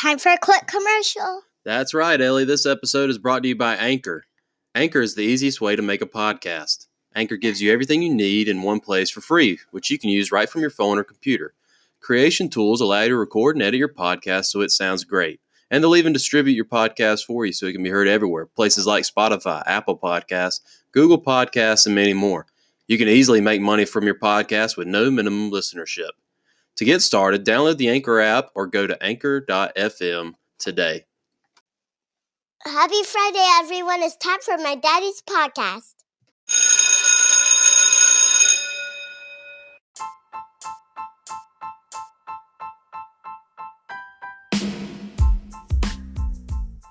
Time for a quick commercial. That's right, Ellie. This episode is brought to you by Anchor. Anchor is the easiest way to make a podcast. Anchor gives you everything you need in one place for free, which you can use right from your phone or computer. Creation tools allow you to record and edit your podcast so it sounds great. And they'll even distribute your podcast for you so it can be heard everywhere. Places like Spotify, Apple Podcasts, Google Podcasts, and many more. You can easily make money from your podcast with no minimum listenership. To get started, download the Anchor app or go to anchor.fm today. Happy Friday, everyone. It's time for my daddy's podcast.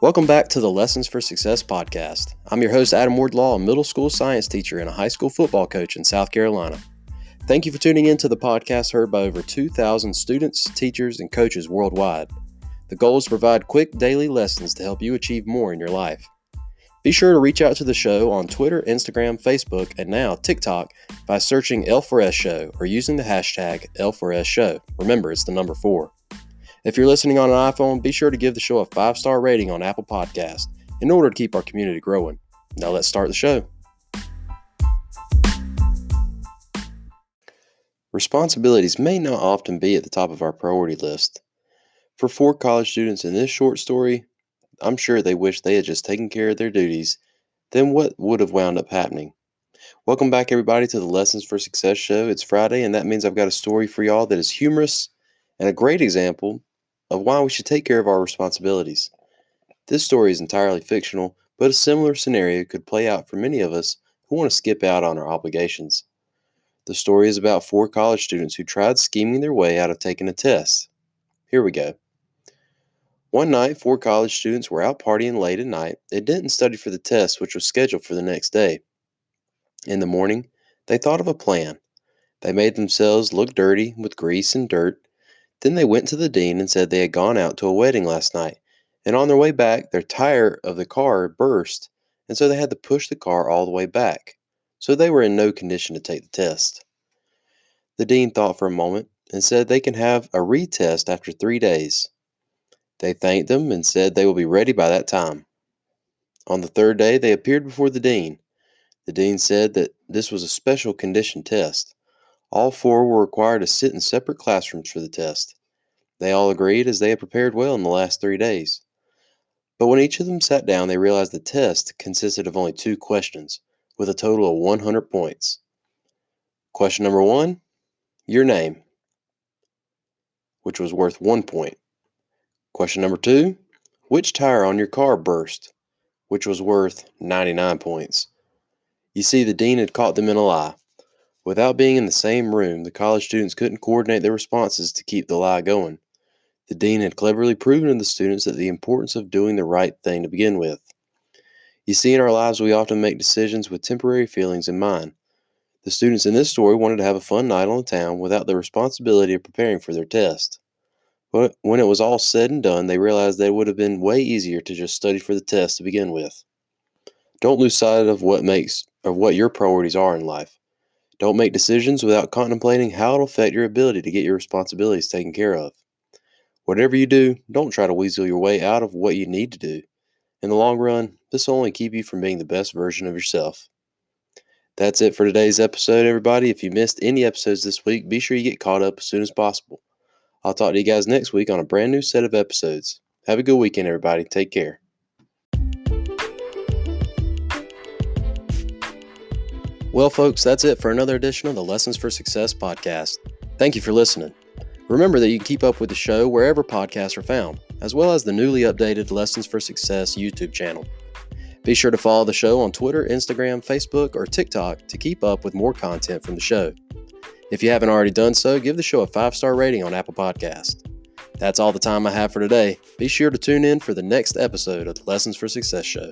Welcome back to the Lessons for Success podcast. I'm your host, Adam Wardlaw, a middle school science teacher and a high school football coach in South Carolina. Thank you for tuning in to the podcast heard by over 2,000 students, teachers, and coaches worldwide. The goal is to provide quick daily lessons to help you achieve more in your life. Be sure to reach out to the show on Twitter, Instagram, Facebook, and now TikTok by searching L4S Show or using the hashtag L4S Show. Remember, it's the number 4. If you're listening on an iPhone, be sure to give the show a 5-star rating on Apple Podcasts in order to keep our community growing. Now let's start the show. Responsibilities may not often be at the top of our priority list. For 4 college students in this short story, I'm sure they wish they had just taken care of their duties. Then what would have wound up happening? Welcome back, everybody, to the Lessons for Success show. It's Friday, and that means I've got a story for y'all that is humorous and a great example of why we should take care of our responsibilities. This story is entirely fictional, but a similar scenario could play out for many of us who want to skip out on our obligations. The story is about 4 college students who tried scheming their way out of taking a test. Here we go. One night, 4 college students were out partying late at night. They didn't study for the test, which was scheduled for the next day. In the morning, they thought of a plan. They made themselves look dirty with grease and dirt. Then they went to the dean and said they had gone out to a wedding last night, and on their way back, their tire of the car burst, and so they had to push the car all the way back. So they were in no condition to take the test. The dean thought for a moment and said they can have a retest after 3 days. They thanked them and said they will be ready by that time. On the 3rd day, they appeared before the dean. The dean said that this was a special condition test. All 4 were required to sit in separate classrooms for the test. They all agreed as they had prepared well in the last 3 days. But when each of them sat down, they realized the test consisted of only 2 questions, with a total of 100 points. Question number 1, your name, which was worth 1 point. Question number 2, which tire on your car burst, which was worth 99 points. You see, the dean had caught them in a lie. Without being in the same room, the college students couldn't coordinate their responses to keep the lie going. The dean had cleverly proven to the students that the importance of doing the right thing to begin with. You see, in our lives, we often make decisions with temporary feelings in mind. The students in this story wanted to have a fun night on the town without the responsibility of preparing for their test. But when it was all said and done, they realized that it would have been way easier to just study for the test to begin with. Don't lose sight of what your priorities are in life. Don't make decisions without contemplating how it'll affect your ability to get your responsibilities taken care of. Whatever you do, don't try to weasel your way out of what you need to do. In the long run, this will only keep you from being the best version of yourself. That's it for today's episode, everybody. If you missed any episodes this week, be sure you get caught up as soon as possible. I'll talk to you guys next week on a brand new set of episodes. Have a good weekend, everybody. Take care. Well, folks, that's it for another edition of the Lessons for Success podcast. Thank you for listening. Remember that you can keep up with the show wherever podcasts are found, as well as the newly updated Lessons for Success YouTube channel. Be sure to follow the show on Twitter, Instagram, Facebook, or TikTok to keep up with more content from the show. If you haven't already done so, give the show a 5-star rating on Apple Podcasts. That's all the time I have for today. Be sure to tune in for the next episode of the Lessons for Success show.